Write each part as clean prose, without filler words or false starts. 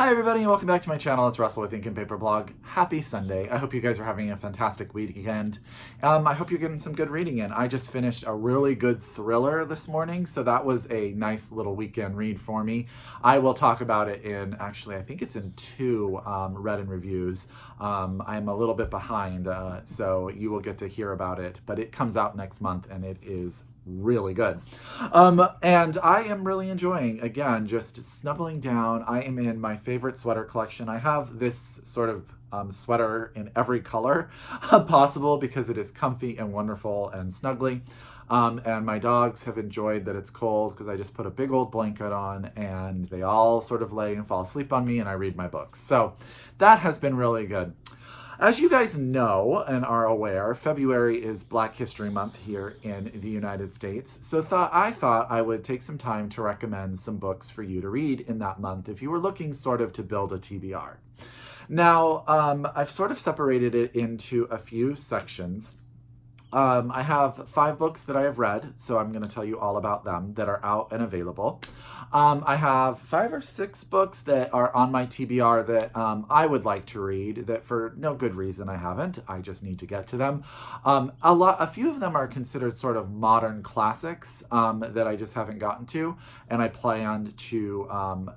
Hi everybody and welcome back to my channel. It's Russell with Ink and Paper Blog. Happy Sunday. I hope you guys are having a fantastic weekend. I hope you're getting some good reading in. I just finished a really good thriller this morning, so that was a nice little weekend read for me. I will talk about it in, actually, I think it's in two read and reviews. I'm a little bit behind, so you will get to hear about it, but it comes out next month and it is really good. And I am really enjoying, again, just snuggling down. I am in my favorite sweater collection. I have this sort of sweater in every color possible because it is comfy and wonderful and snuggly. And my dogs have enjoyed that it's cold because I just put a big old blanket on and they all sort of lay and fall asleep on me and I read my books. So that has been really good. As you guys know and are aware, February is Black History Month here in the United States. So I thought I would take some time to recommend some books for you to read in that month if you were looking sort of to build a TBR. Now, I've sort of separated it into a few sections. I have 5 books that I have read, so I'm going to tell you all about them that are out and available. I have 5 or 6 books that are on my TBR that I would like to read that for no good reason I haven't. I just need to get to them. A few of them are considered sort of modern classics that I just haven't gotten to, and I plan to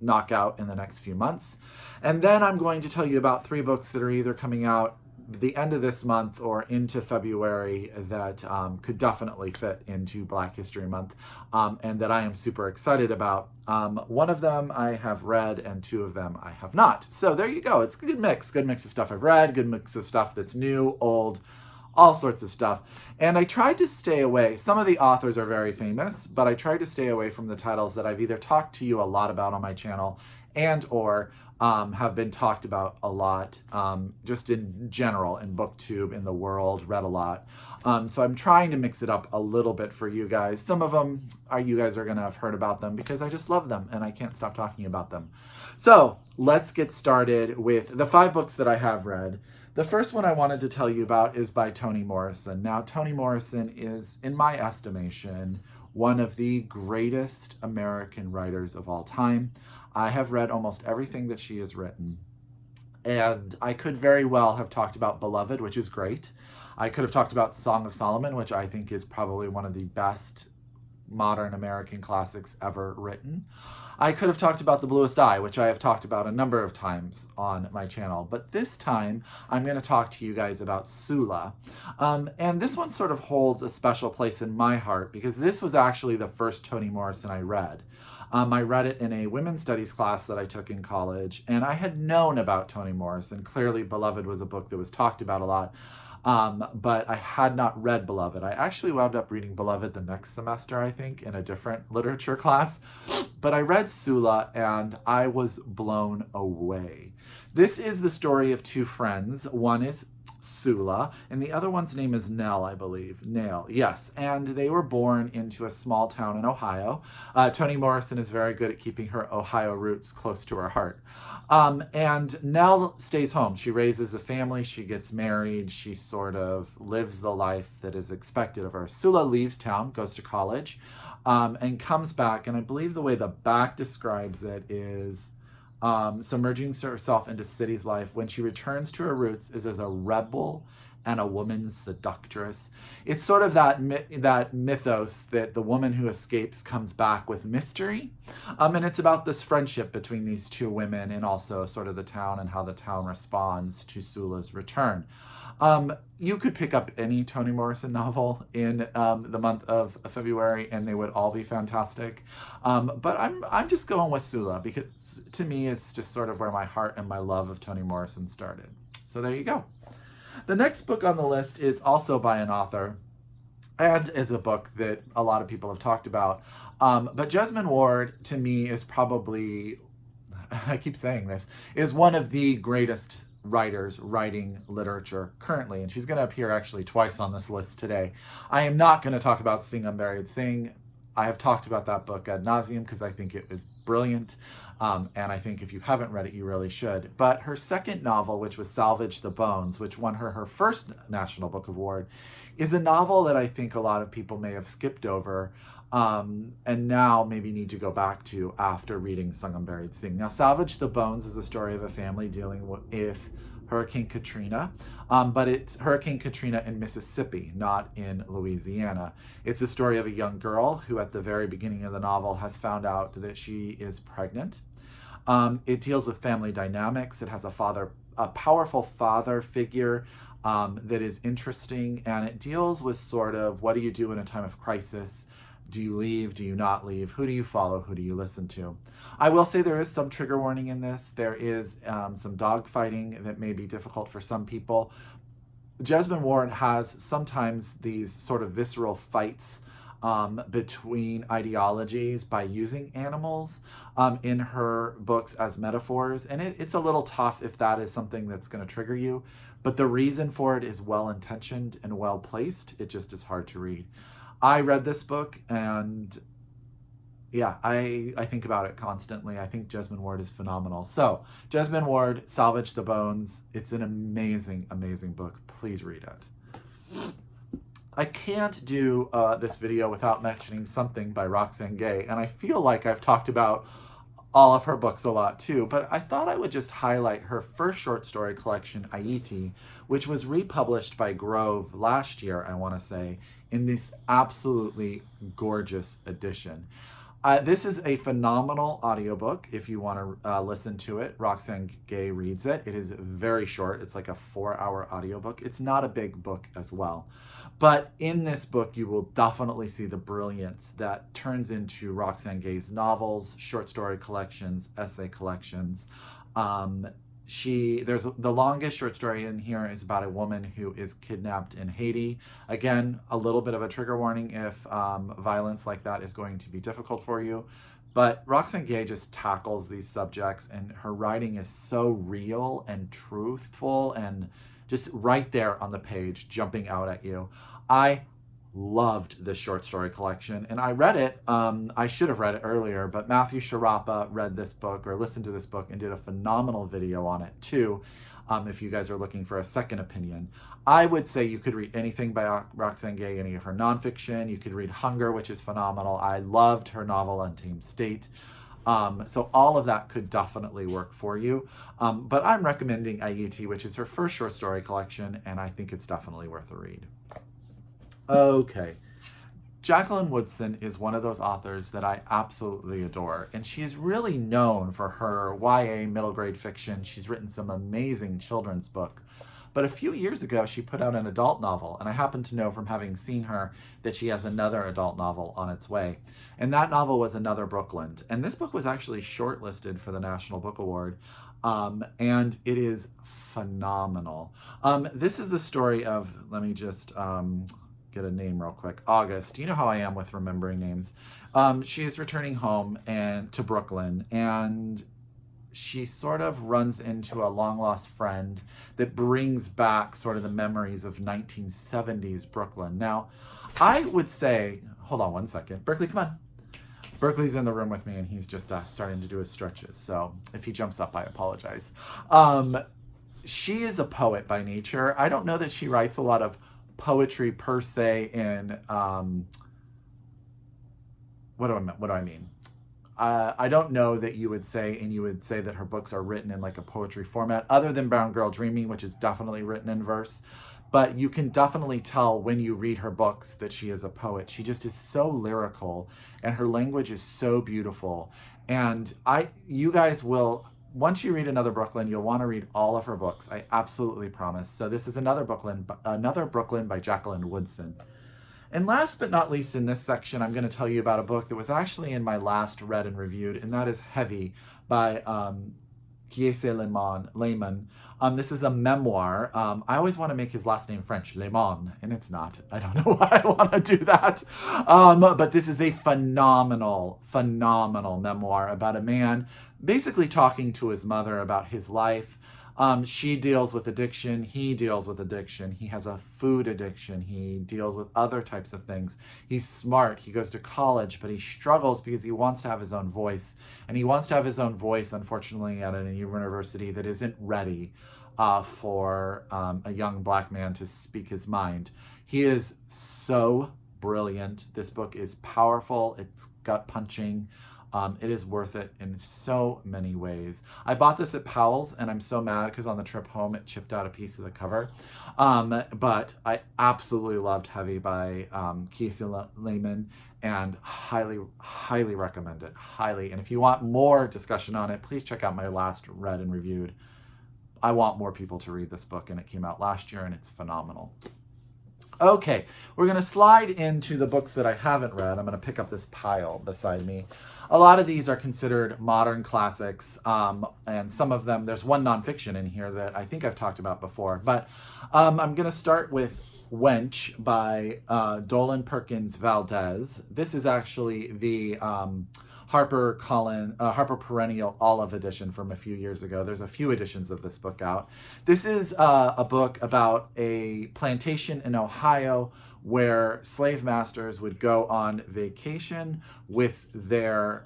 knock out in the next few months. And then I'm going to tell you about 3 books that are either coming out the end of this month or into February that could definitely fit into Black History Month and that I am super excited about. One of them I have read and 2 of them I have not. So there you go. It's a good mix of stuff I've read, good mix of stuff that's new, old, all sorts of stuff. And I tried to stay away. Some of the authors are very famous, but I tried to stay away from the titles that I've either talked to you a lot about on my channel and or have been talked about a lot, just in general, in BookTube, in the world, read a lot. So I'm trying to mix it up a little bit for you guys. Some of them, you guys are going to have heard about them because I just love them and I can't stop talking about them. So let's get started with the 5 books that I have read. The first one I wanted to tell you about is by Toni Morrison. Now, Toni Morrison is, in my estimation, one of the greatest American writers of all time. I have read almost everything that she has written, and I could very well have talked about Beloved, which is great. I could have talked about Song of Solomon, which I think is probably one of the best modern American classics ever written. I could have talked about The Bluest Eye, which I have talked about a number of times on my channel, but this time I'm going to talk to you guys about Sula. And this one sort of holds a special place in my heart because this was actually the first Toni Morrison I read. I read it in a women's studies class that I took in college, and I had known about Toni Morrison. Clearly, Beloved was a book that was talked about a lot, but I had not read Beloved. I actually wound up reading Beloved the next semester, I think, in a different literature class. But I read Sula, and I was blown away. This is the story of 2 friends. One is Sula, and the other one's name is Nell, I believe. Nell, yes. And they were born into a small town in Ohio. Toni Morrison is very good at keeping her Ohio roots close to her heart. And Nell stays home. She raises a family. She gets married. She sort of lives the life that is expected of her. Sula leaves town, goes to college, and comes back. And I believe the way the back describes it is submerging herself into city's life. When she returns to her roots is as a rebel and a woman's seductress. It's sort of that mythos that the woman who escapes comes back with mystery. And it's about this friendship between these 2 women and also sort of the town and how the town responds to Sula's return. You could pick up any Toni Morrison novel in the month of February and they would all be fantastic. But I'm just going with Sula because to me it's just sort of where my heart and my love of Toni Morrison started. So there you go. The next book on the list is also by an author and is a book that a lot of people have talked about. But Jasmine Ward, to me, is probably, I keep saying this, is one of the greatest writers writing literature currently. And she's going to appear actually twice on this list today. I am not going to talk about Sing Unburied Sing. I have talked about that book ad nauseum because I think it was brilliant. And I think if you haven't read it, you really should. But her second novel, which was Salvage the Bones, which won her first National Book Award, is a novel that I think a lot of people may have skipped over and now maybe need to go back to after reading Sung Unburied Sing. Now, Salvage the Bones is the story of a family dealing with Hurricane Katrina, but it's Hurricane Katrina in Mississippi, not in Louisiana. It's the story of a young girl who at the very beginning of the novel has found out that she is pregnant. It deals with family dynamics. It has a powerful father figure that is interesting, and it deals with sort of what do you do in a time of crisis? Do you leave? Do you not leave? Who do you follow? Who do you listen to? I will say there is some trigger warning in this. There is some dogfighting that may be difficult for some people. Jasmine Ward has sometimes these sort of visceral fights between ideologies by using animals in her books as metaphors. And it's a little tough if that is something that's going to trigger you. But the reason for it is well-intentioned and well-placed. It just is hard to read. I read this book and yeah, I think about it constantly. I think Jasmine Ward is phenomenal. So Jasmine Ward, Salvage the Bones. It's an amazing, amazing book. Please read it. I can't do this video without mentioning something by Roxane Gay, and I feel like I've talked about all of her books a lot too, but I thought I would just highlight her first short story collection, Ayiti, which was republished by Grove last year, I want to say, in this absolutely gorgeous edition. This is a phenomenal audiobook if you want to listen to it. Roxane Gay reads it. It is very short. It's like a 4-hour audiobook. It's not a big book as well. But in this book, you will definitely see the brilliance that turns into Roxane Gay's novels, short story collections, essay collections. There's the longest short story in here is about a woman who is kidnapped in Haiti. Again, a little bit of a trigger warning if violence like that is going to be difficult for you. But Roxane Gay just tackles these subjects, and her writing is so real and truthful and just right there on the page, jumping out at you. I loved this short story collection, and I read it. I should have read it earlier, but Matthew Sharapa read this book or listened to this book and did a phenomenal video on it too. If you guys are looking for a second opinion, I would say you could read anything by Roxane Gay, any of her nonfiction. You could read Hunger, which is phenomenal. I loved her novel Untamed State. So all of that could definitely work for you. But I'm recommending Ayiti, which is her first short story collection, and I think it's definitely worth a read. Okay. Jacqueline Woodson is one of those authors that I absolutely adore, and she is really known for her YA middle grade fiction. She's written some amazing children's books. But a few years ago, she put out an adult novel, and I happen to know from having seen her that she has another adult novel on its way. And that novel was Another Brooklyn. And this book was actually shortlisted for the National Book Award, and it is phenomenal. This is the story of, let me just get a name real quick, August. You know how I am with remembering names. She is returning home and to Brooklyn, and she sort of runs into a long-lost friend that brings back sort of the memories of 1970s Brooklyn. Now, I would say, hold on one second. Berkeley, come on. Berkeley's in the room with me, and he's just starting to do his stretches. So if he jumps up, I apologize. She is a poet by nature. I don't know that she writes a lot of poetry per se in, what do I mean? I don't know that you would say that her books are written in like a poetry format, other than Brown Girl Dreaming, which is definitely written in verse. But you can definitely tell when you read her books that she is a poet. She just is so lyrical, and her language is so beautiful. And you guys will, once you read Another Brooklyn, you'll want to read all of her books. I absolutely promise. So this is Another Brooklyn by Jacqueline Woodson. And last but not least in this section, I'm going to tell you about a book that was actually in my last read and reviewed, and that is Heavy by Kiese Laymon. This is a memoir. I always want to make his last name French, Laymon, and it's not. I don't know why I want to do that. But this is a phenomenal, phenomenal memoir about a man basically talking to his mother about his life. She deals with addiction. He deals with addiction. He has a food addiction. He deals with other types of things. He's smart. He goes to college, but he struggles because he wants to have his own voice. And he wants to have his own voice, unfortunately, at a university that isn't ready for a young black man to speak his mind. He is so brilliant. This book is powerful. It's gut-punching. It is worth it in so many ways. I bought this at Powell's, and I'm so mad because on the trip home it chipped out a piece of the cover. But I absolutely loved Heavy by Kiese Laymon, and highly, highly recommend it. Highly. And if you want more discussion on it, please check out my last read and reviewed. I want more people to read this book, and it came out last year, and it's phenomenal. Okay, we're going to slide into the books that I haven't read. I'm going to pick up this pile beside me. A lot of these are considered modern classics, and some of them, there's one nonfiction in here that I think I've talked about before. But I'm going to start with Wench by Dolen Perkins-Valdez. This is actually the Harper Perennial Olive edition from a few years ago. There's a few editions of this book out. This is a book about a plantation in Ohio where slave masters would go on vacation with their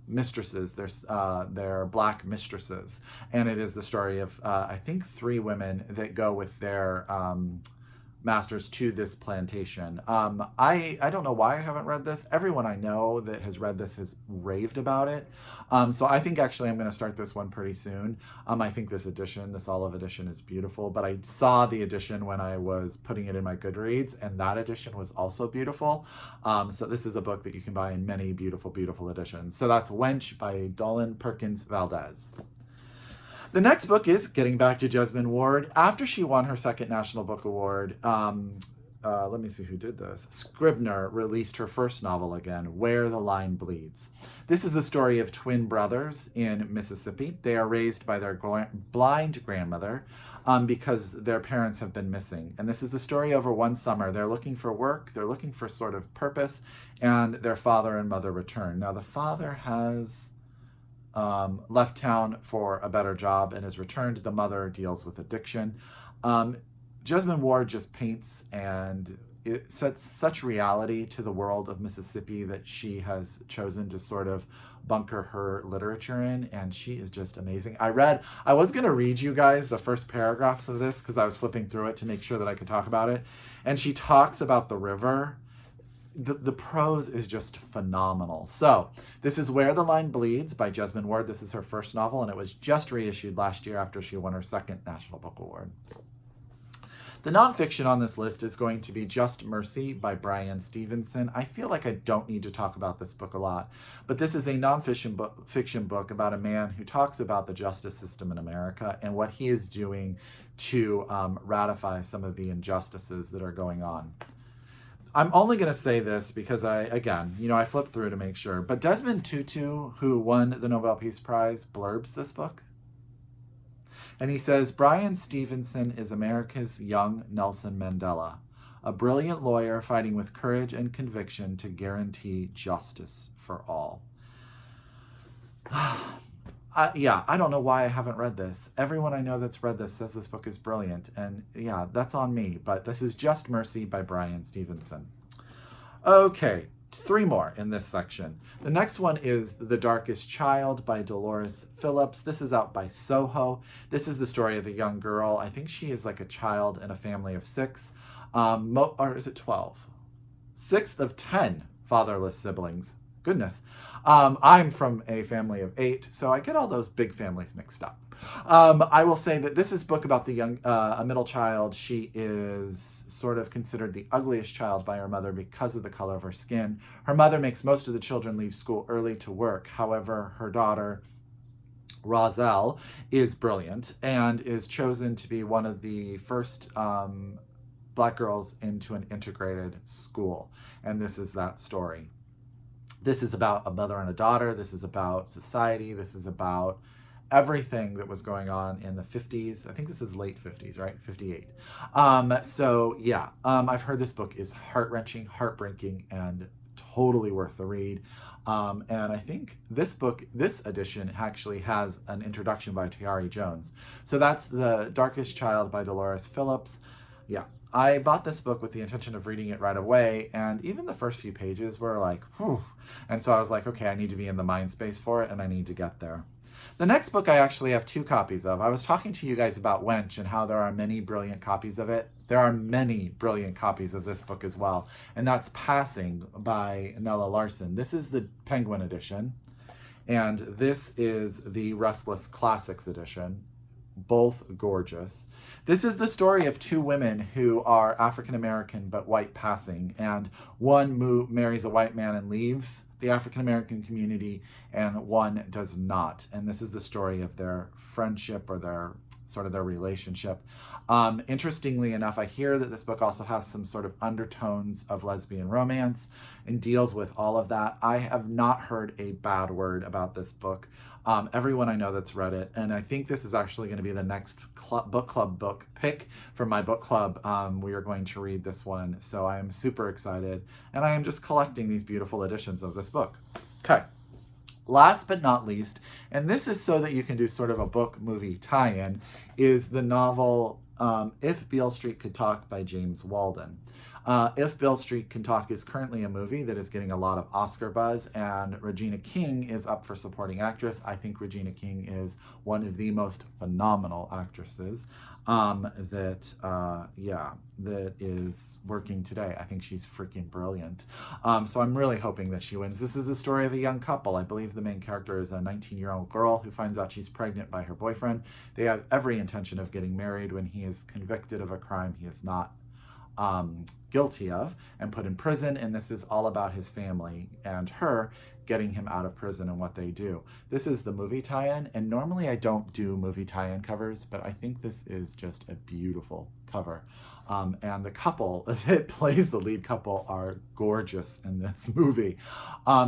mistresses, their black mistresses. And it is the story of, I think, 3 women that go with their masters to this plantation. I don't know why I haven't read this. Everyone I know that has read this has raved about it. So I think actually I'm going to start this one pretty soon. I think this olive edition is beautiful, but I saw the edition when I was putting it in my Goodreads, and that edition was also beautiful. So this is a book that you can buy in many beautiful, beautiful editions. So that's Wench by Dolen Perkins-Valdez. The next book is getting back to Jasmine Ward. After she won her second National Book Award, let me see who did this. Scribner released her first novel again, Where the Line Bleeds. This is the story of twin brothers in Mississippi. They are raised by their blind grandmother because their parents have been missing. And this is the story over one summer. They're looking for work. They're looking for sort of purpose. And their father and mother return. Now, the father has left town for a better job and is returned. The mother deals with addiction. Jasmine Ward just paints, and it sets such reality to the world of Mississippi that she has chosen to sort of bunker her literature in, and she is just amazing. I was going to read you guys the first paragraphs of this because I was flipping through it to make sure that I could talk about it. And she talks about the river. The prose is just phenomenal. So this is Where the Line Bleeds by Jasmine Ward. This is her first novel, and it was just reissued last year after she won her second National Book Award. The nonfiction on this list is going to be Just Mercy by Bryan Stevenson. I feel like I don't need to talk about this book a lot, but this is a nonfiction book about a man who talks about the justice system in America and what he is doing to ratify some of the injustices that are going on. I'm only going to say this because I flipped through to make sure, but Desmond Tutu, who won the Nobel Peace Prize, blurbs this book. And he says, Bryan Stevenson is America's young Nelson Mandela, a brilliant lawyer fighting with courage and conviction to guarantee justice for all. I don't know why I haven't read this. Everyone I know that's read this says this book is brilliant. And yeah, that's on me. But this is Just Mercy by Bryan Stevenson. Okay, 3 more in this section. The next one is The Darkest Child by Delores Phillips. This is out by Soho. This is the story of a young girl. I think she is like a child in a family of 6. Or is it 12? 6th of 10 fatherless siblings. Goodness. I'm from a family of 8, so I get all those big families mixed up. I will say that this is a book about a middle child. She is sort of considered the ugliest child by her mother because of the color of her skin. Her mother makes most of the children leave school early to work. However, her daughter, Roselle, is brilliant and is chosen to be one of the first Black girls into an integrated school. And this is that story. This is about a mother and a daughter. This is about society. This is about everything that was going on in the 50s. I think this is late 50s, right? 58. I've heard this book is heart-wrenching, heartbreaking, and totally worth the read. And I think this edition actually has an introduction by Tayari Jones. So that's The Darkest Child by Delores Phillips. Yeah, I bought this book with the intention of reading it right away, and even the first few pages were like, whew. And so I was like, okay, I need to be in the mind space for it, and I need to get there. The next book I actually have 2 copies of. I was talking to you guys about Wench and how there are many brilliant copies of it. There are many brilliant copies of this book as well, and that's Passing by Nella Larsen. This is the Penguin edition, and this is the Restless Classics edition. Both gorgeous. This is the story of 2 women who are African American but white passing, and one marries a white man and leaves the African American community, and one does not. And this is the story of their friendship, or their relationship. Interestingly enough, I hear that this book also has some sort of undertones of lesbian romance and deals with all of that. I have not heard a bad word about this book. Everyone I know that's read it, and I think this is actually going to be the next book club book pick for my book club. We are going to read this one, so I am super excited, and I am just collecting these beautiful editions of this book. Okay. Last but not least, and this is so that you can do sort of a book-movie tie-in, is the novel If Beale Street Could Talk by James Walden. If Beale Street Can Talk is currently a movie that is getting a lot of Oscar buzz, and Regina King is up for supporting actress. I think Regina King is one of the most phenomenal actresses that is working today. I think she's freaking brilliant. So I'm really hoping that she wins. This is the story of a young couple. I believe the main character is a 19-year-old girl who finds out she's pregnant by her boyfriend. They have every intention of getting married when he is convicted of a crime he is not guilty of and put in prison, and this is all about his family and her getting him out of prison and what they do. This is the movie tie-in, and normally I don't do movie tie-in covers, but I think this is just a beautiful cover. And the couple that plays the lead couple are gorgeous in this movie.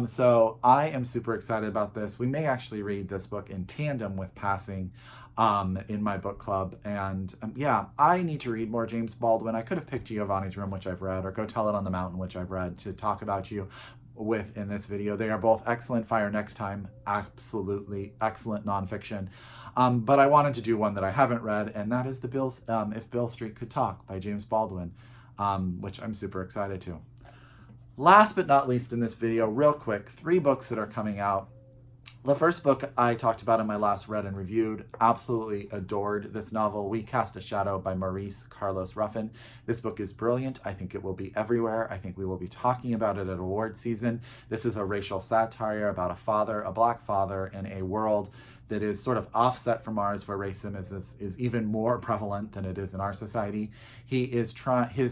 So I am super excited about this. We may actually read this book in tandem with Passing in my book club. And yeah, I need to read more James Baldwin. I could have picked Giovanni's Room, which I've read, or Go Tell It on the Mountain, which I've read, to talk about you with in this video. They are both excellent. Fire Next Time, absolutely excellent nonfiction. But I wanted to do one that I haven't read, and that is the If Beale Street Could Talk by James Baldwin, which I'm super excited to. Last but not least in this video, real quick, 3 books that are coming out. The first book I talked about in my last read and reviewed, absolutely adored this novel, We Cast a Shadow by Maurice Carlos Ruffin. This book is brilliant. I think it will be everywhere. I think we will be talking about it at award season. This is a racial satire about a black father in a world that is sort of offset from ours, where racism is even more prevalent than it is in our society. His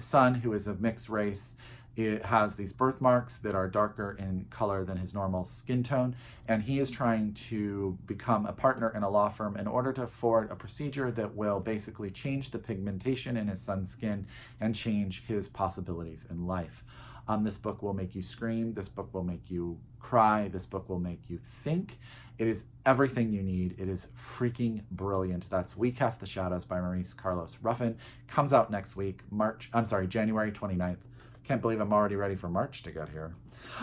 son, who is of mixed race, it has these birthmarks that are darker in color than his normal skin tone, and he is trying to become a partner in a law firm in order to afford a procedure that will basically change the pigmentation in his son's skin and change his possibilities in life. This book will make you scream. This book will make you cry. This book will make you think. It is everything you need. It is freaking brilliant. That's We Cast the Shadows by Maurice Carlos Ruffin. Comes out next week, January 29th. Can't believe I'm already ready for March to get here.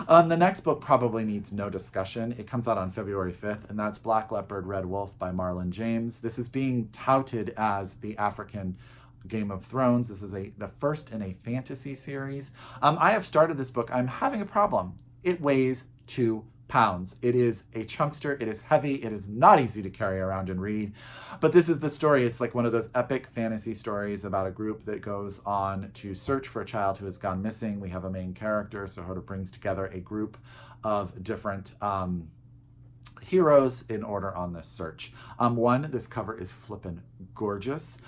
The next book probably needs no discussion. It comes out on February 5th, and that's Black Leopard, Red Wolf by Marlon James. This is being touted as the African Game of Thrones. This is the first in a fantasy series. I have started this book. I'm having a problem. It weighs 2 pounds. It is a chunkster. It is heavy. It is not easy to carry around and read. But this is the story. It's like one of those epic fantasy stories about a group that goes on to search for a child who has gone missing. We have a main character, so it brings together a group of different heroes in order on this search. 1, this cover is flippin' gorgeous.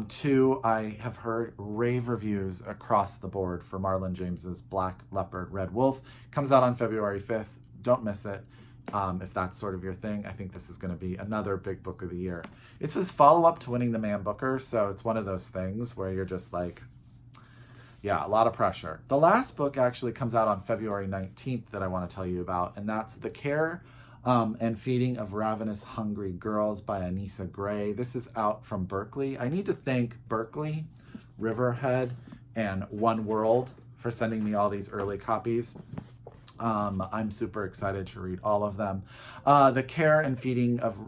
2, I have heard rave reviews across the board for Marlon James's Black Leopard, Red Wolf. Comes out on February 5th. Don't miss it. If that's sort of your thing, I think this is going to be another big book of the year. It's his follow-up to Winning the Man Booker, so it's one of those things where you're just like, yeah, a lot of pressure. The last book actually comes out on February 19th that I want to tell you about, and that's The Care and Feeding of Ravenous Hungry Girls by Anissa Gray. This is out from Berkeley. I need to thank Berkeley, Riverhead, and One World for sending me all these early copies. I'm super excited to read all of them. The Care and Feeding of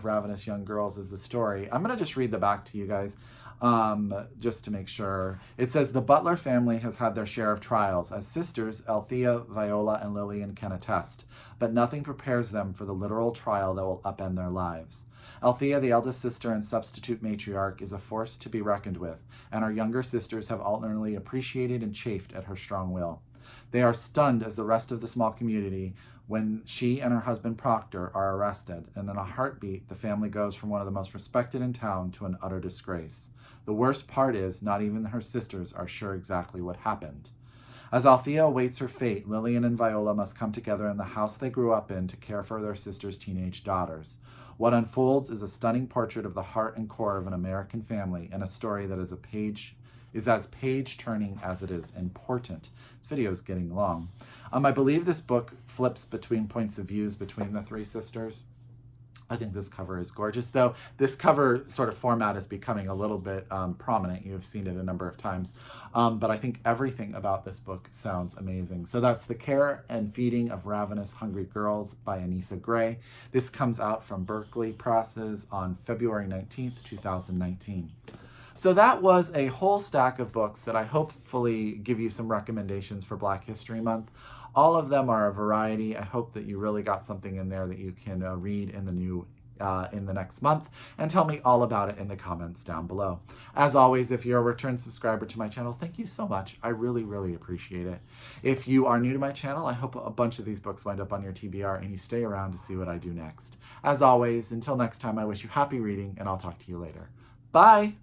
Ravenous Young Girls is the story. I'm gonna just read the back to you guys. just to make sure. It says the Butler family has had their share of trials. As sisters, Althea, Viola, and Lillian can attest, but nothing prepares them for the literal trial that will upend their lives. Althea, the eldest sister and substitute matriarch, is a force to be reckoned with, and her younger sisters have alternately appreciated and chafed at her strong will. They are stunned as the rest of the small community when she and her husband Proctor are arrested, and in a heartbeat, the family goes from one of the most respected in town to an utter disgrace. The worst part is, not even her sisters are sure exactly what happened. As Althea awaits her fate, Lillian and Viola must come together in the house they grew up in to care for their sister's teenage daughters. What unfolds is a stunning portrait of the heart and core of an American family, and a story that is as page-turning as it is important. This video is getting long. I believe this book flips between points of views between the three sisters. I think this cover is gorgeous, though this cover sort of format is becoming a little bit prominent. You've seen it a number of times, but I think everything about this book sounds amazing. So that's The Care and Feeding of Ravenous Hungry Girls by Anissa Gray. This comes out from Berkeley Presses on February 19th, 2019. So that was a whole stack of books that I hopefully give you some recommendations for Black History Month. All of them are a variety. I hope that you really got something in there that you can read in the next month, and tell me all about it in the comments down below. As always, if you're a return subscriber to my channel, thank you so much. I really, really appreciate it. If you are new to my channel, I hope a bunch of these books wind up on your TBR and you stay around to see what I do next. As always, until next time, I wish you happy reading, and I'll talk to you later. Bye!